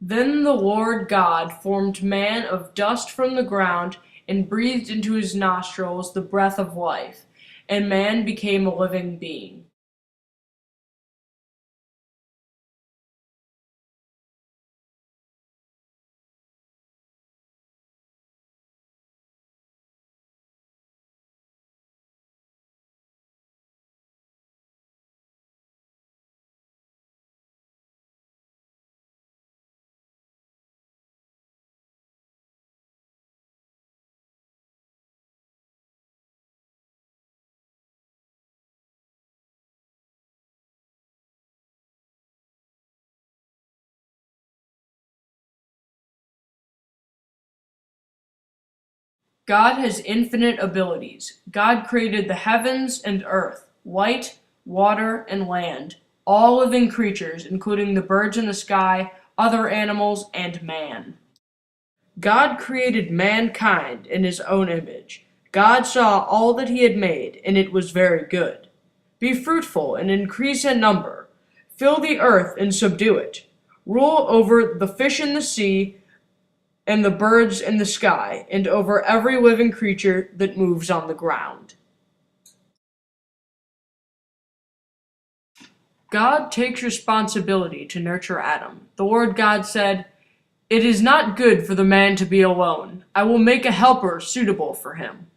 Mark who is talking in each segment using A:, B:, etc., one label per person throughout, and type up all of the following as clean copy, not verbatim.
A: Then the Lord God formed man of dust from the ground, and breathed into his nostrils the breath of life, and man became a living being. God has infinite abilities. God created the heavens and earth, light, water, and land, all living creatures, including the birds in the sky, other animals, and man. God created mankind in his own image. God saw all that he had made, and it was very good. Be fruitful and increase in number. Fill the earth and subdue it. Rule over the fish in the sea and the birds in the sky, and over every living creature that moves on the ground. God takes responsibility to nurture Adam. The Lord God said, "It is not good for the man to be alone. I will make a helper suitable for him."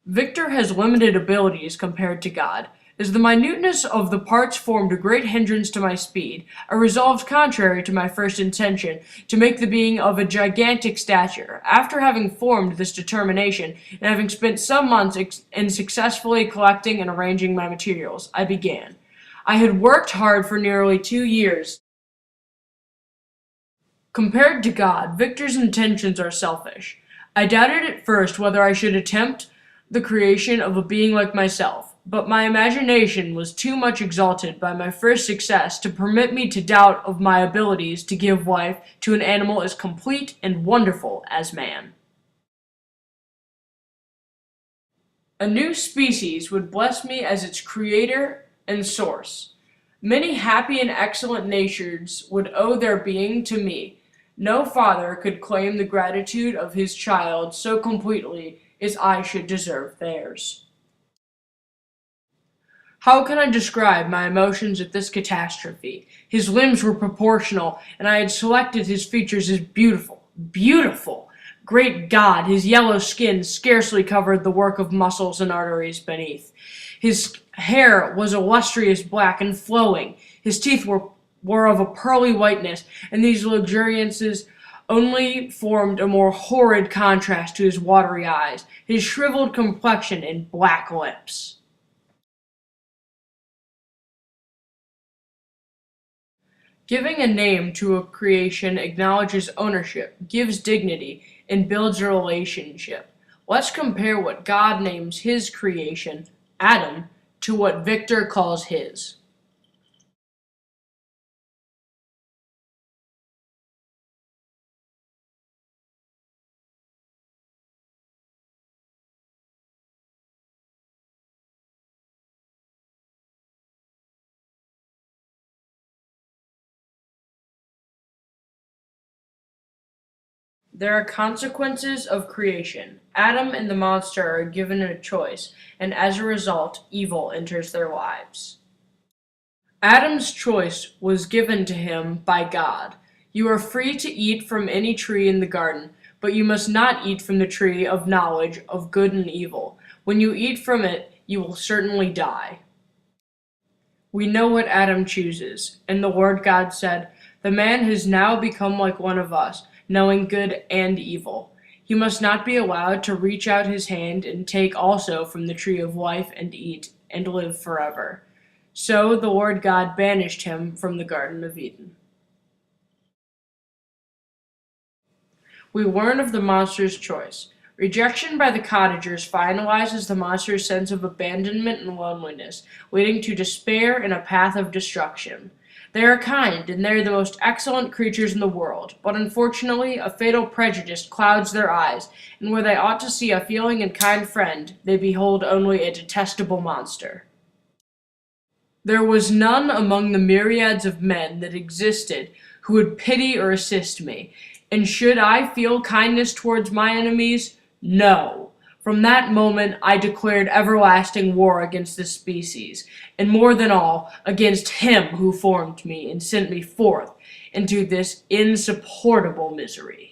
A: Victor has limited abilities compared to God. As the minuteness of the parts formed a great hindrance to my speed, I resolved, contrary to my first intention, to make the being of a gigantic stature. After having formed this determination, and having spent some months in successfully collecting and arranging my materials, I began. I had worked hard for nearly 2 years. Compared to God, Victor's intentions are selfish. I doubted at first whether I should attempt the creation of a being like myself, but my imagination was too much exalted by my first success to permit me to doubt of my abilities to give life to an animal as complete and wonderful as man. A new species would bless me as its creator and source. Many happy and excellent natures would owe their being to me. No father could claim the gratitude of his child so completely as I should deserve theirs. How can I describe my emotions at this catastrophe? His limbs were proportional, and I had selected his features as beautiful. Beautiful! Great God, his yellow skin scarcely covered the work of muscles and arteries beneath. His hair was a lustrous black and flowing. His teeth were of a pearly whiteness, and these luxuriances only formed a more horrid contrast to his watery eyes, his shriveled complexion, and black lips. Giving a name to a creation acknowledges ownership, gives dignity, and builds a relationship. Let's compare what God names his creation, Adam, to what Victor calls his. There are consequences of creation. Adam and the monster are given a choice, and as a result, evil enters their lives. Adam's choice was given to him by God. You are free to eat from any tree in the garden, but you must not eat from the tree of knowledge of good and evil. When you eat from it, you will certainly die. We know what Adam chooses, and the Lord God said, "The man has now become like one of us, knowing good and evil. He must not be allowed to reach out his hand and take also from the tree of life and eat, and live forever." So the Lord God banished him from the Garden of Eden. We learn of the monster's choice. Rejection by the cottagers finalizes the monster's sense of abandonment and loneliness, leading to despair and a path of destruction. They are kind, and they are the most excellent creatures in the world, but unfortunately a fatal prejudice clouds their eyes, and where they ought to see a feeling and kind friend, they behold only a detestable monster. There was none among the myriads of men that existed who would pity or assist me. And should I feel kindness towards my enemies? No. From that moment I declared everlasting war against this species, and more than all, against him who formed me and sent me forth into this insupportable misery.